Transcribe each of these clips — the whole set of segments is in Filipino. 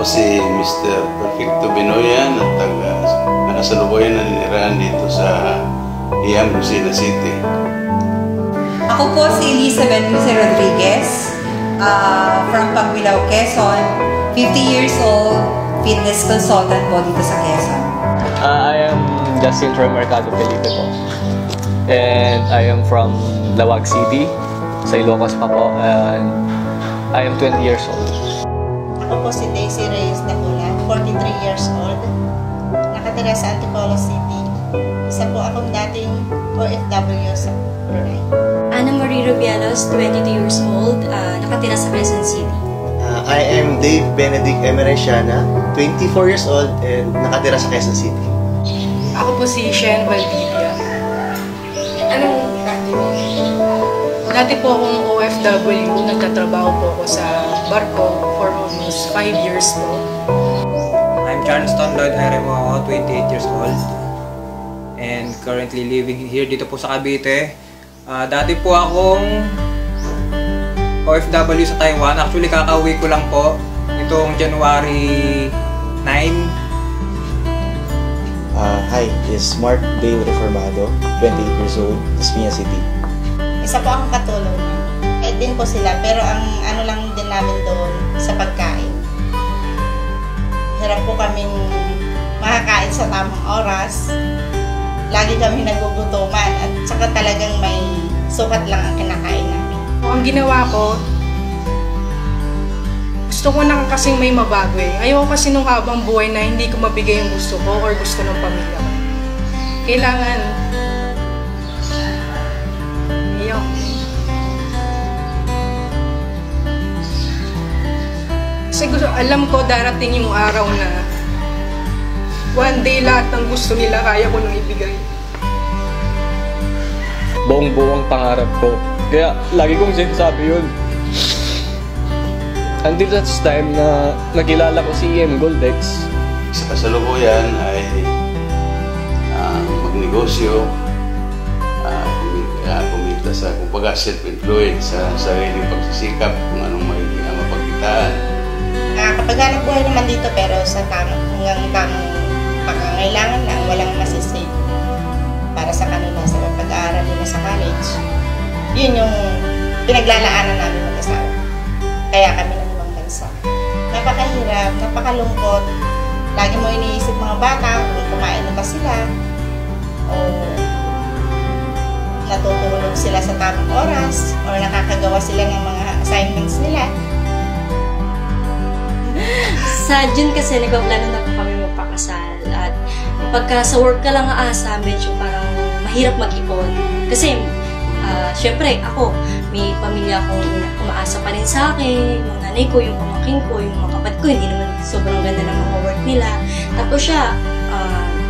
si Mr. Perfecto Binoyan at nakasalukuyan na ninirahan dito sa Iam, Lucena City. Ako po si Elizabeth Luce Rodriguez from Pagbilao, Quezon. 50 years old, fitness consultant po dito sa Quezon. I am Justin from Mercado Felipe po. And I am from Lawag City, sa Ilocos pa po. And I am 20 years old. Ako po si Daisy Reyes Nakula, 43 years old. Nakatira sa Antipolo City. Isa po akong dating OFW sa Brunei. Ana Marie Rubielos, 22 years old, nakatira sa Quezon City. I am Dave Benedict Emeresiana, 24 years old and nakatira sa Quezon City. Ako po si Shen Valdivia. Anong dati mo? Dati po akong OFW, nagtatrabaho po ako sa barko for almost 5 years po. I'm Charleston Lloyd Jeremo, 28 years old and currently living here dito po sa Cavite. Dati po akong OFW sa Taiwan. Actually, kakauwi ko lang po itong January 9. Hi, is Mark Dale Reformado, 28 years old, Tasmania City. Isa po akong katulong. Din po sila, pero ang ano lang din namin doon sa pagkain. Hirap po kaming makakain sa tamang oras. Lagi kami nagugutuman at saka talagang may sukat lang ang kinakain namin. Ang ginawa ko, gusto ko na kasing may mabago eh. Ayaw kasi nung habang buhay na hindi ko mabigay yung gusto ko or gusto ng pamilya ko. Kailangan, kasi alam ko darating yung araw na one day lahat ng gusto nila kaya ko nang ibigay. Buong-buong pangarap ko. Kaya lagi kong sinasabi yun. Until that time na nakilala ko si EM Goldex. Sa kasalukuyan ay magnegosyo, kumita sa kumbaga self-employed sa sariling pagsisikap kung anong magiging mapagkitaan. Kapag hanap buhay naman dito pero sa hanggang tamang pangangailangan lang, walang masisave para sa kanila sa pag-aaral nila sa college. Yun yung pinaglalaanan namin mag-asawa. Kaya kami ng ibang bansa. Napakahirap, napakalungkot. Lagi mo iniisip mga bata kung kumain na ba sila o natutulog sila sa tamang oras o nakakagawa sila ng mga assignments nila. Sa June kasi nagpaplano na po kami magpakasal at pagka sa work ka lang aasa, medyo parang mahirap mag-ipon. Kasi syempre ako, may pamilya akong umaasa pa rin sa akin, yung nanay ko, yung pamangkin ko, yung mga kapatid ko, hindi naman sobrang ganda ng mga work nila. Tapos siya,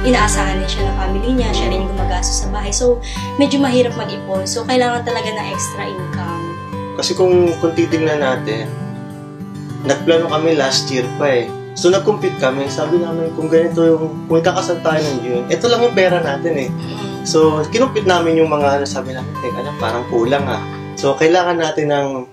inaasahan din siya ng family niya, siya rin yung gumagastos sa bahay. So, medyo mahirap mag-ipon. So, kailangan talaga ng extra income. Kasi kung titignan natin, nagplano kami last year pa eh. So nag-compete kami, sabi namin kung ganito yung, kung ikakasal tayo ng June, ito lang yung pera natin eh. So kinumpit namin yung mga, sabi namin, teka lang, parang kulang ah. So kailangan natin ng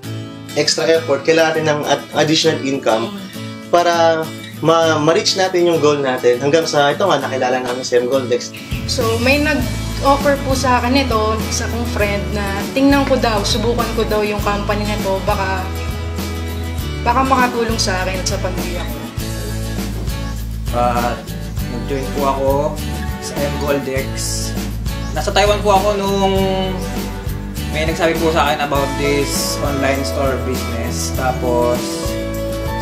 extra effort, kailangan natin ng additional income para ma-reach natin yung goal natin. Hanggang sa, ito nga, nakilala namin si EM Goldex. So may nag-offer po sa akin ito, isa kong friend, na tingnan ko daw, subukan ko daw yung company na to, baka makatulong sa akin at sa pamilya ko. Nag-join po ako sa EM Goldex. Nasa Taiwan po ako nung may nagsabi po sa akin about this online store business. Tapos,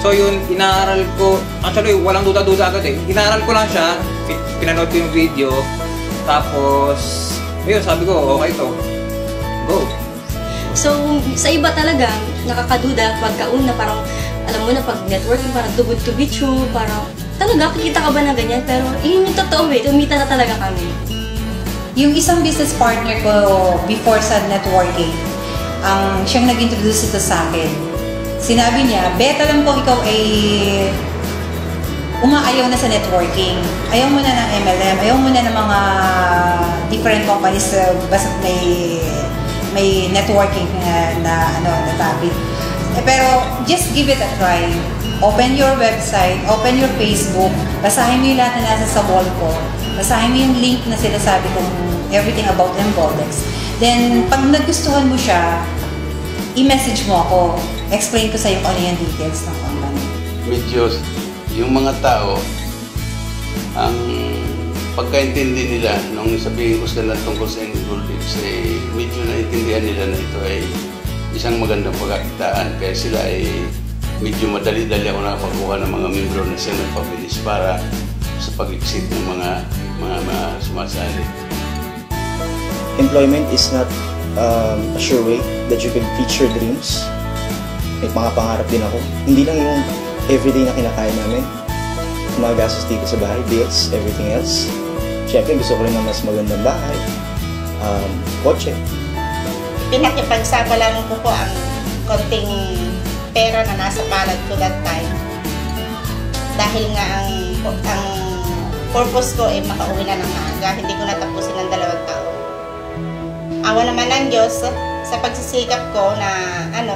so yun, inaaral ko. Actually, walang duda-duda agad eh. Inaaral ko lang siya, pinanood ko yung video. Tapos, yun, sabi ko, okay to. Go! So, sa iba talaga, nakakaduda pagkauna, parang alam mo na pag networking, parang too good to be true, parang talaga, kikita ka ba na ganyan? Pero yun yung totoo eh, umita na talaga kami. Yung isang business partner ko before sa networking, siyang nag-introduce ito sa akin. Sinabi niya, Bet, alam ko ikaw ay umaayaw na sa networking. Ayaw mo na ng MLM, ayaw mo na ng mga different companies basta may networking na topic. Pero just give it a try. Open your website, open your Facebook, basahin mo yung lahat na nasa sa wall ko. Basahin mo yung link na sinasabi kong everything about Mgoldex. Then, pag nagustuhan mo siya, i-message mo ako. Explain ko sa'yo kung ano yung details ng company. Medyo yung mga tao, ang pagkaintindi nila nung sabihin ko sila tungkol sa Mgoldex, medyo naintindihan nila na ito ay isang magandang pagkakitaan. Kaya sila ay medyo madali-dali ako nakapagkuha ng mga membro na sila nagpabilis para sa pag-exit ng mga sumasali. Employment is not a sure way that you can reach your dreams. May mga pangarap din ako. Hindi lang yung everyday na kinakain namin. Mga gastos dito sa bahay, bills, everything else. Siyempre, gusto ko rin ng mas magandang bahay, kotse. Pinakipagsapalaran ko po ang konting pera na nasa palad ko that time. Dahil nga ang purpose ko ay makauwi na ng maaga. Hindi ko natapusin ng 2 taon. Awa naman ng Diyos sa pagsisikap ko na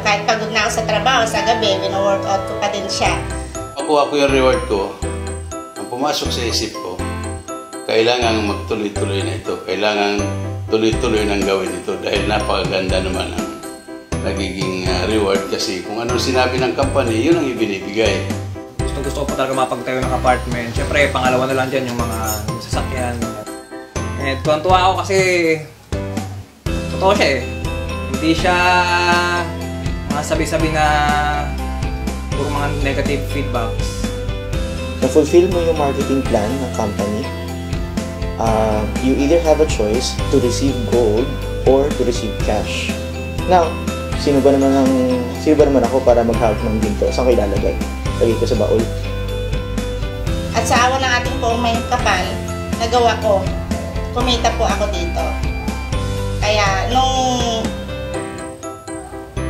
kahit pagod na ako sa trabaho, sa gabi, wino-workout ko pa din siya. Makuha ko yung reward ko. Ang pumasok sa isip ko, kailangan magtuloy-tuloy na ito. Kailangan tuloy-tuloy nang gawin ito dahil napakaganda naman ang nagiging reward kasi kung anong sinabi ng company, yun ang ibinibigay. Gusto ko pa talaga mapagtayo ng apartment. Siyempre, pangalawa na lang dyan yung mga sasakyan. And tuwan-tuwa ako kasi totoo siya eh. Hindi siya mga sabi-sabi na puro mga negative feedbacks. Na-fulfill mo yung marketing plan ng company. You either have a choice to receive gold or to receive cash. Now, sino ba naman ako para maghawak ng ginto? Saan ko ilalagay? Lagay ko sa baul. At sa awa ng ating poong may kapal, nagawa ko. Kumita po ako dito. Kaya nung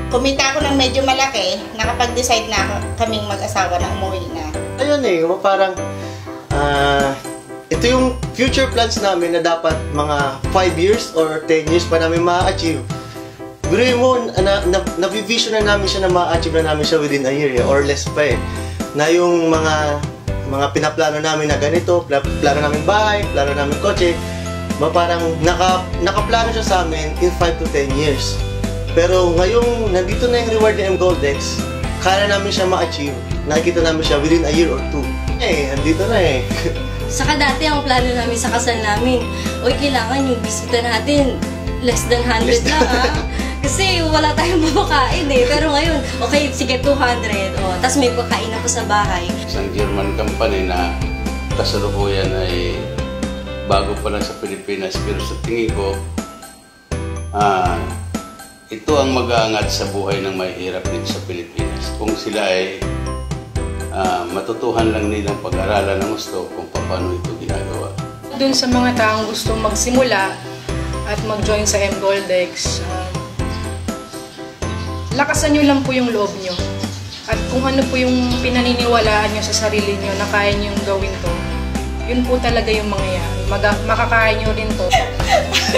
kumita ako ng medyo malaki, nakapag-decide na kaming mag-asawa na umuwi na. Ayun parang ito yung future plans namin na dapat mga 5 years or 10 years pa namin ma-achieve. Guruin mo, na-vision na namin siya na ma-achieve na namin siya within a year or less pa eh. Na yung mga pinaplano namin na ganito, plano namin bahay, plano namin kotse, parang nakaplano siya sa amin in 5 to 10 years. Pero ngayong nandito na yung reward ng Mgoldex, kaya namin siya ma-achieve, nakikita namin siya within a year or 2. Nandito na eh. Saka dati ang plano namin sa kasal namin, kailangan yung bisita natin less than 100 lang Kasi wala tayong mapakain eh. Pero ngayon, okay, sige 200. Tapos may pagkain ako sa bahay. Isang German company na kasalukuyan ay bago pa lang sa Pilipinas. Pero sa tingin ko, ito ang mag-aangat sa buhay ng mahihirap dito sa Pilipinas. Kung sila ay matutuhan lang nilang pag-aralan ng gusto kung paano ito ginagawa. Doon sa mga taong gusto magsimula at mag-join sa Mgoldex, lakasan nyo lang po yung loob nyo. At kung ano po yung pinaniniwalaan nyo sa sarili nyo na kaya nyo gawin to, yun po talaga yung mangyayari. Makakaya nyo rin to.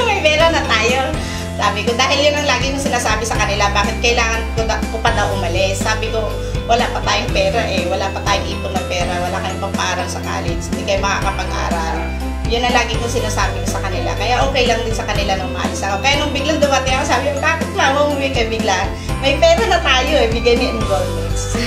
May pera na tayo. Sabi ko, dahil yun ang lagi kong sinasabi sa kanila, bakit kailangan ko pa daw umalis? Sabi ko, wala pa tayong pera eh. Wala pa tayong ipon na pera. Wala kayong pang-paaral sa college. Hindi kayo makakapag-aral. Yun ang lagi kong sinasabi ko sa kanila. Kaya okay lang din sa kanila nung maalis ako. Kaya nung biglang dumating ako, sabi ko, bakit mama umuwi kayo bigla? May pera na tayo eh, bigay ni Mgoldex.